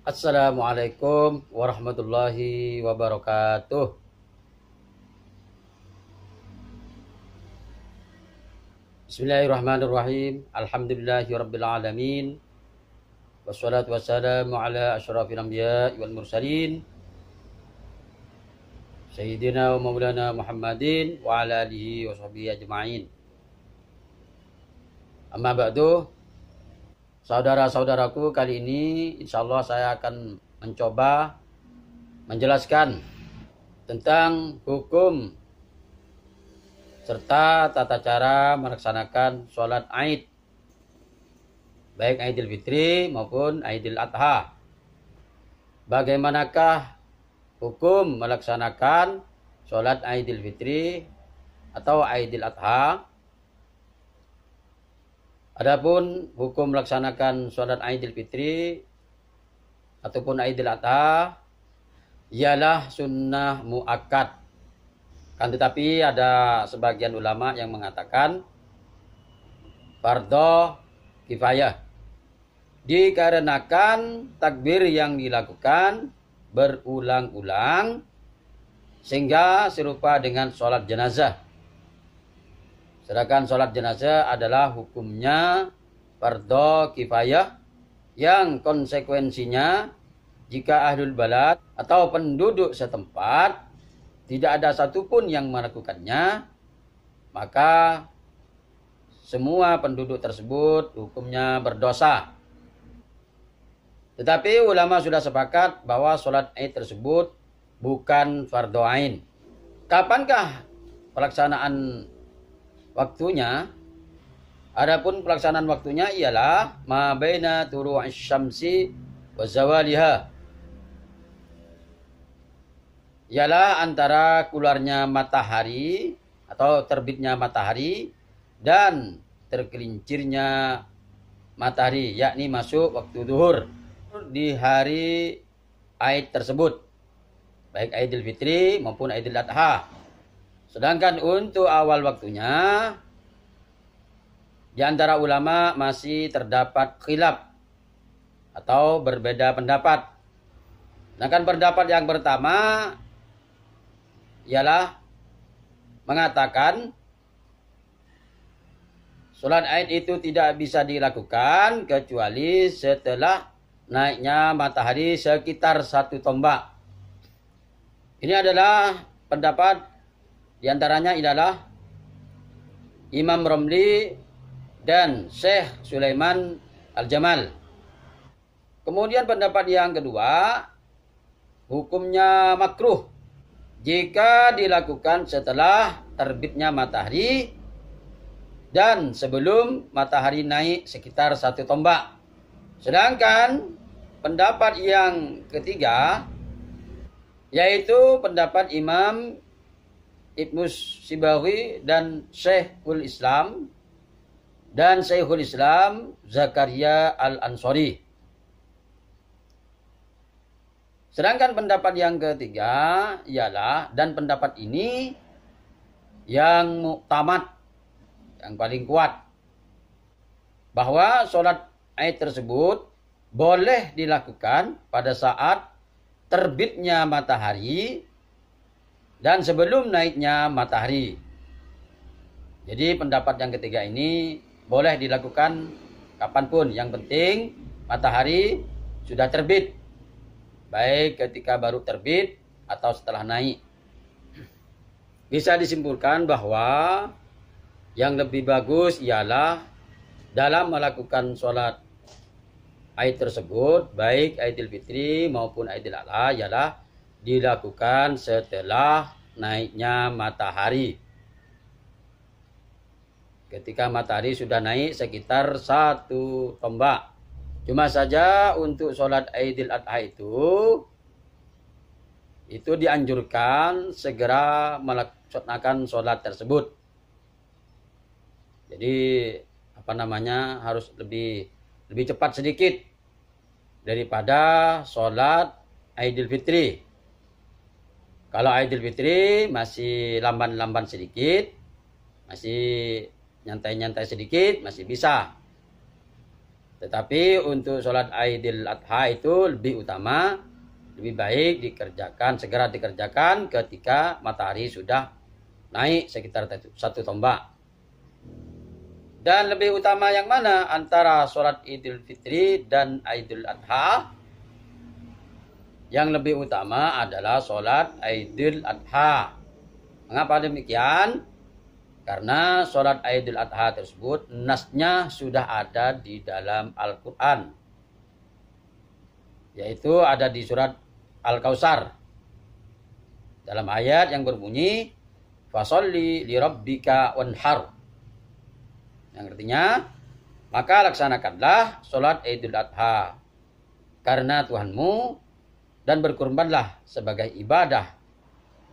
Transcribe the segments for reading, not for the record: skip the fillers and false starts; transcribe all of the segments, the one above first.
Assalamualaikum warahmatullahi wabarakatuh. Bismillahirrahmanirrahim. Alhamdulillahirabbil alamin. Wassalatu wassalamu ala asyrafil anbiya'i wal mursalin. Sayyidina wa maulana Muhammadin wa ala alihi wa sahbihi ajma'in. Amma ba'du. Saudara-saudaraku, kali ini insyaallah saya akan mencoba menjelaskan tentang hukum serta tata cara melaksanakan sholat Aid, baik Aidil Fitri maupun Aidil Adha. Bagaimanakah hukum melaksanakan sholat Aidil Fitri atau Aidil Adha? Adapun hukum melaksanakan sholat Aidil Fitri ataupun Aidil Adha ialah sunnah muakkad. Kan tetapi ada sebagian ulama yang mengatakan fardhu kifayah. Dikarenakan takbir yang dilakukan berulang-ulang sehingga serupa dengan sholat jenazah. Sedangkan sholat jenazah adalah hukumnya fardhu kifayah yang konsekuensinya jika ahlul balad atau penduduk setempat tidak ada satupun yang melakukannya, maka semua penduduk tersebut hukumnya berdosa. Tetapi ulama sudah sepakat bahwa sholat Aid tersebut bukan fardhu ain. Kapankah pelaksanaan waktunya? Adapun pelaksanaan waktunya ialah ma baina turu'is syamsi wa zawaliha. Ialah antara keluarnya matahari atau terbitnya matahari dan tergelincirnya matahari, yakni masuk waktu zuhur di hari Aid tersebut, baik Aidil Fitri maupun Aidil Adha. Sedangkan untuk awal waktunya, di antara ulama masih terdapat khilaf atau berbeda pendapat. Sedangkan pendapat yang pertama ialah mengatakan sholat Aid itu tidak bisa dilakukan kecuali setelah naiknya matahari sekitar 1 tombak. Ini adalah pendapat. Di antaranya adalah Imam Romli dan Syekh Sulaiman Al-Jamal. Kemudian pendapat yang kedua, hukumnya makruh jika dilakukan setelah terbitnya matahari dan sebelum matahari naik sekitar 1 tombak. Sedangkan pendapat yang ketiga, yaitu pendapat Imam Ibnu Sibawi dan Syekhul Islam Zakaria Al-Ansori. Sedangkan pendapat yang ketiga ialah, dan pendapat ini yang muktamad, yang paling kuat, bahwa sholat Aid tersebut boleh dilakukan pada saat terbitnya matahari dan sebelum naiknya matahari. Jadi pendapat yang ketiga ini boleh dilakukan kapanpun. Yang penting matahari sudah terbit, baik ketika baru terbit atau setelah naik. Bisa disimpulkan bahwa yang lebih bagus ialah dalam melakukan sholat Aid tersebut, baik Aidil Fitri maupun Aidil Adha, ialah dilakukan setelah naiknya matahari. Ketika matahari sudah naik sekitar 1 tombak. Cuma saja untuk sholat Aidil Adha itu dianjurkan segera melaksanakan sholat tersebut. Jadi harus lebih cepat sedikit daripada sholat Aidil Fitri. Kalau Aidil Fitri masih lamban-lamban sedikit, masih nyantai-nyantai sedikit, masih bisa. Tetapi untuk sholat Idul Adha itu lebih utama, lebih baik segera dikerjakan ketika matahari sudah naik sekitar 1 tombak. Dan lebih utama yang mana antara sholat Idul Fitri dan Idul Adha? Yang lebih utama adalah sholat Idul Adha. Mengapa demikian? Karena sholat Idul Adha tersebut nasnya sudah ada di dalam Al-Quran. Yaitu ada di surat Al-Kautsar. Dalam ayat yang berbunyi, Fasholli li rabbika wanhar. Yang artinya, maka laksanakanlah sholat Idul Adha karena Tuhanmu dan berkurbanlah sebagai ibadah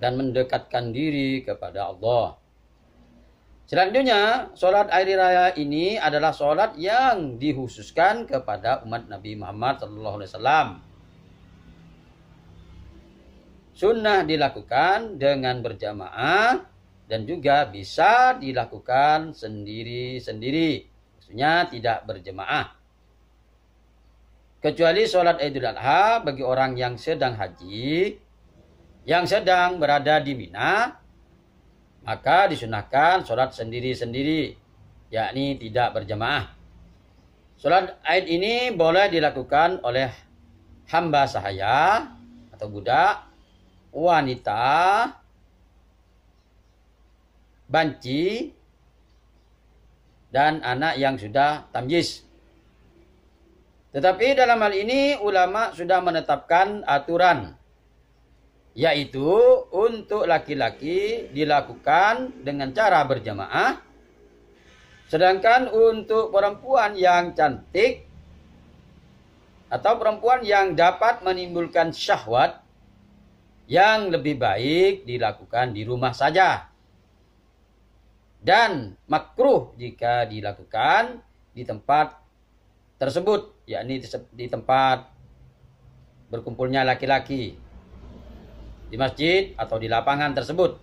dan mendekatkan diri kepada Allah. Selanjutnya, sholat hari raya ini adalah sholat yang dikhususkan kepada umat Nabi Muhammad SAW. Sunnah dilakukan dengan berjamaah dan juga bisa dilakukan sendiri-sendiri. Maksudnya tidak berjemaah. Kecuali sholat Idul Adha bagi orang yang sedang haji, yang sedang berada di Mina, maka disunahkan sholat sendiri-sendiri, yakni tidak berjemaah. Sholat Id ini boleh dilakukan oleh hamba sahaya atau budak, wanita, banci, dan anak yang sudah tamyiz. Tetapi dalam hal ini ulama sudah menetapkan aturan, yaitu untuk laki-laki dilakukan dengan cara berjamaah, sedangkan untuk perempuan yang cantik atau perempuan yang dapat menimbulkan syahwat, yang lebih baik dilakukan di rumah saja. Dan makruh jika dilakukan di tempat tersebut, yakni di tempat berkumpulnya laki-laki, di masjid atau di lapangan tersebut.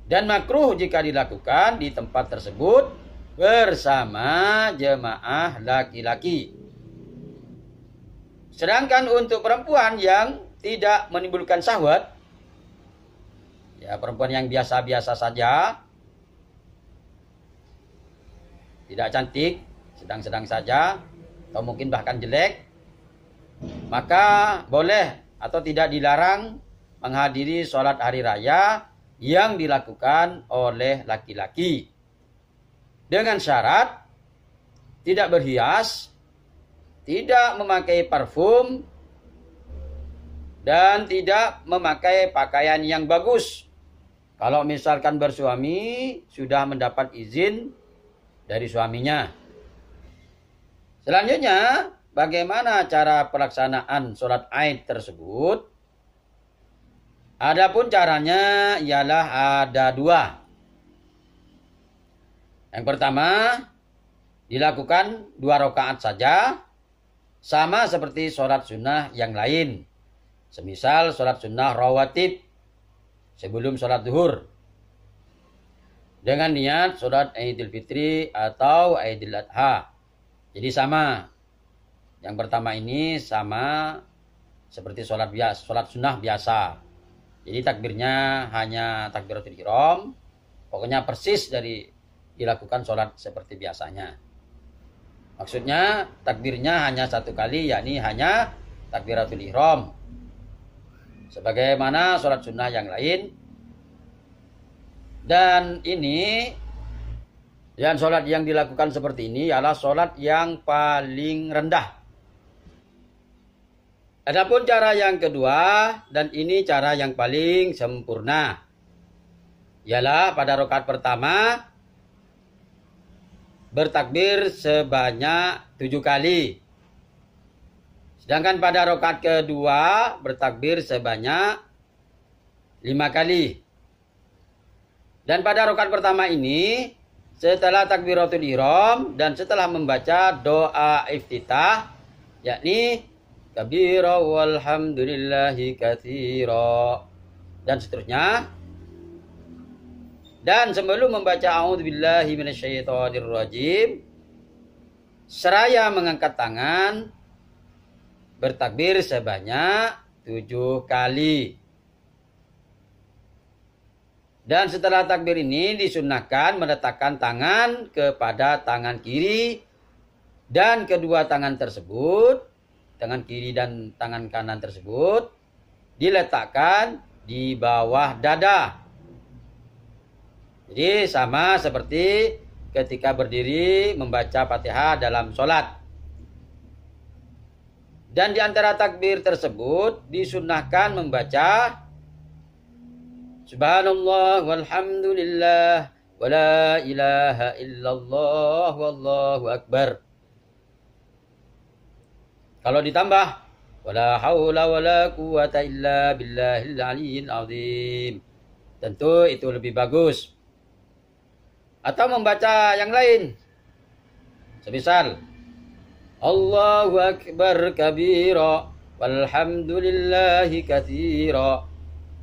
Dan makruh jika dilakukan di tempat tersebut bersama jemaah laki-laki. Sedangkan untuk perempuan yang tidak menimbulkan syahwat, ya perempuan yang biasa-biasa saja, tidak cantik, sedang-sedang saja, atau mungkin bahkan jelek, maka boleh atau tidak dilarang menghadiri sholat hari raya yang dilakukan oleh laki-laki. Dengan syarat tidak berhias, tidak memakai parfum, dan tidak memakai pakaian yang bagus. Kalau misalkan bersuami, sudah mendapat izin dari suaminya. Selanjutnya, bagaimana cara pelaksanaan sholat Id tersebut? Adapun caranya ialah ada 2. Yang pertama, dilakukan 2 rakaat saja, sama seperti sholat sunnah yang lain. Semisal sholat sunnah rawatib sebelum sholat zuhur, dengan niat sholat Idul Fitri atau Idul Adha. Jadi sama. Yang pertama ini sama seperti sholat sunnah biasa. Jadi takbirnya hanya takbiratul ihram. Pokoknya persis dari dilakukan sholat seperti biasanya. Maksudnya takbirnya hanya 1 kali, yakni hanya takbiratul ihram. Sebagaimana sholat sunnah yang lain. Dan sholat yang dilakukan seperti ini adalah sholat yang paling rendah. Adapun cara yang kedua, dan ini cara yang paling sempurna, ialah pada rakaat pertama bertakbir sebanyak 7 kali. Sedangkan pada rakaat kedua bertakbir sebanyak 5 kali. Dan pada rakaat pertama ini, setelah takbiratul ihram dan setelah membaca doa iftitah, yakni kabira walhamdulillahi katsira dan seterusnya. Dan sebelum membaca a'udzubillahi minasyaitonirrajim, seraya mengangkat tangan bertakbir sebanyak 7 kali. Dan setelah takbir ini disunnahkan meletakkan tangan kepada tangan kiri dan kedua tangan tersebut, tangan kiri dan tangan kanan tersebut diletakkan di bawah dada. Jadi sama seperti ketika berdiri membaca Fatihah dalam sholat. Dan di antara takbir tersebut disunnahkan membaca Subhanallah walhamdulillah wa la ilaha illallah wallahu akbar. Kalau ditambah wala haula wala quwata illa billahil aliyyil azim, tentu itu lebih bagus. Atau membaca yang lain. Semisal Allahu akbar kabira walhamdulillahi katsira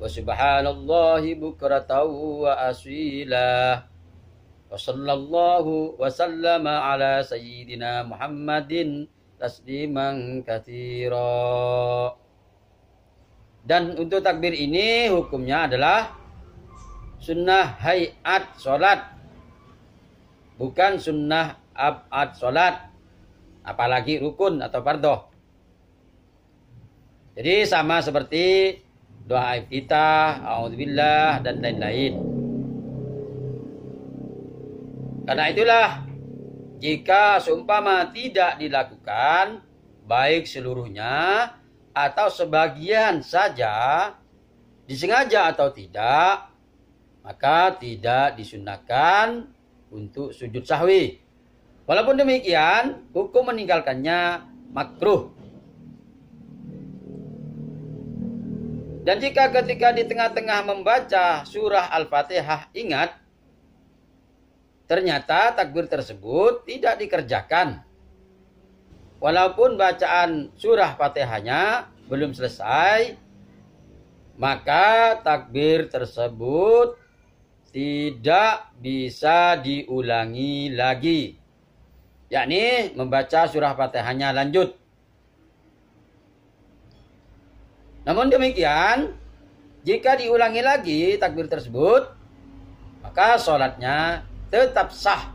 wa subhanallahi bukratan wa asila wa sallallahu wa sallama ala sayyidina Muhammadin tasliman katsira. Dan untuk takbir ini hukumnya adalah sunnah hayat sholat, bukan sunnah abad sholat, apalagi rukun atau fardhu. Jadi sama seperti doa iftitah, a'udzubillah dan lain-lain. Karena itulah jika seumpama tidak dilakukan baik seluruhnya atau sebagian saja, disengaja atau tidak, maka tidak disunnahkan untuk sujud sahwi. Walaupun demikian, hukum meninggalkannya makruh. Dan jika ketika di tengah-tengah membaca surah Al-Fatihah ingat, ternyata takbir tersebut tidak dikerjakan, walaupun bacaan surah Fatihahnya belum selesai, maka takbir tersebut tidak bisa diulangi lagi. Yakni membaca surah Fatihahnya lanjut. Namun demikian, jika diulangi lagi takbir tersebut, maka sholatnya tetap sah.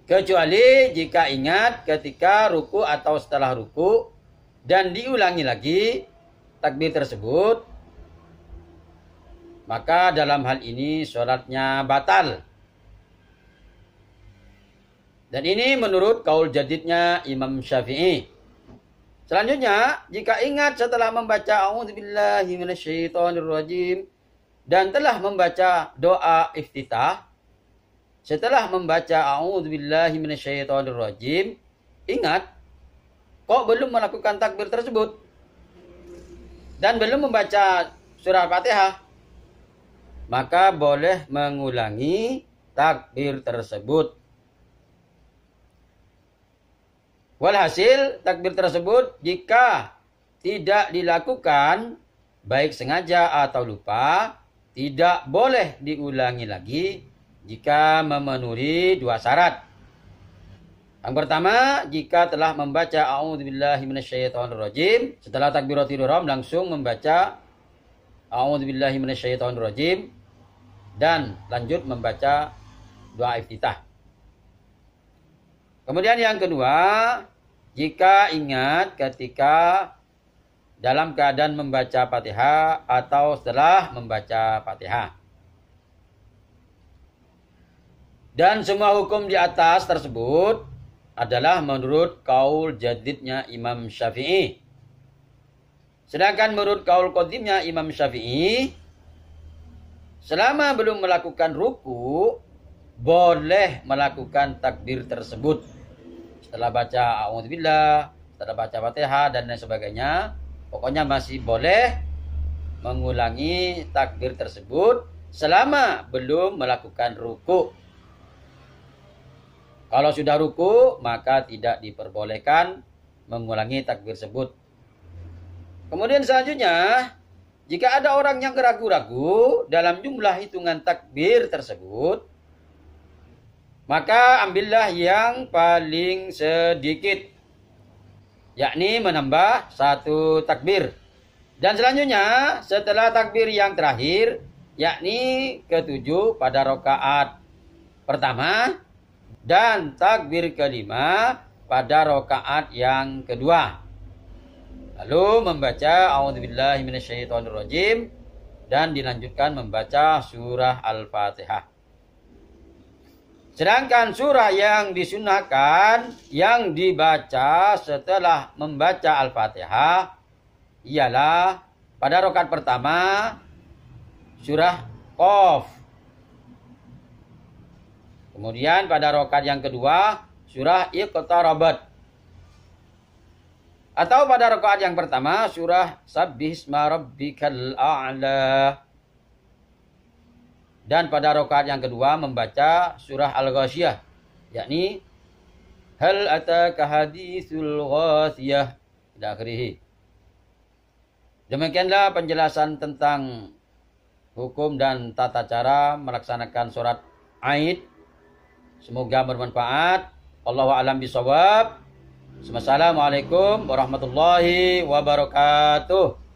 Kecuali jika ingat ketika ruku atau setelah ruku dan diulangi lagi takbir tersebut, maka dalam hal ini sholatnya batal. Dan ini menurut kaul jadidnya Imam Syafi'i. Selanjutnya, jika ingat setelah membaca a'udzubillahi minasyaitonirrajim dan telah membaca doa iftitah, setelah membaca a'udzubillahi minasyaitonirrajim, ingat kok belum melakukan takbir tersebut dan belum membaca surah Fatihah, maka boleh mengulangi takbir tersebut. Walhasil takbir tersebut jika tidak dilakukan baik sengaja atau lupa, tidak boleh diulangi lagi jika memenuhi 2 syarat. Yang pertama, jika telah membaca a'udzubillahi minasyaitonirrajim, setelah takbiratul ihram langsung membaca a'udzubillahi minasyaitonirrajim dan lanjut membaca doa iftitah. Kemudian yang kedua, jika ingat ketika dalam keadaan membaca Fatihah atau setelah membaca Fatihah. Dan semua hukum di atas tersebut adalah menurut kaul jadidnya Imam Syafi'i. Sedangkan menurut kaul qadimnya Imam Syafi'i, selama belum melakukan ruku, boleh melakukan takbir tersebut. Setelah baca a'udzubillah, setelah baca Fatihah dan lain sebagainya, pokoknya masih boleh mengulangi takbir tersebut selama belum melakukan ruku. Kalau sudah ruku, maka tidak diperbolehkan mengulangi takbir tersebut. Kemudian selanjutnya, jika ada orang yang ragu-ragu dalam jumlah hitungan takbir tersebut, maka ambillah yang paling sedikit, yakni menambah 1 takbir. Dan selanjutnya setelah takbir yang terakhir, yakni ke-7 pada rakaat pertama dan takbir kelima pada rakaat yang kedua. Lalu membaca a'udzubillahi minasyaitonirrajim dan dilanjutkan membaca surah Al-Fatihah. Sedangkan surah yang disunahkan yang dibaca setelah membaca Al-Fatihah ialah pada rakaat pertama surah Qaf. Kemudian pada rakaat yang kedua surah Iqtarabat. Atau pada rakaat yang pertama surah Sabbihisma Rabbikal A'la. Dan pada rakaat yang kedua membaca surah Al-Ghasyiyah, yakni Hal ataka haditsul ghasyiyah ila akhirih. Demikianlah penjelasan tentang hukum dan tata cara melaksanakan sholat Aid. Semoga bermanfaat. Allahu a'lam bishawab. Wassalamualaikum warahmatullahi wabarakatuh.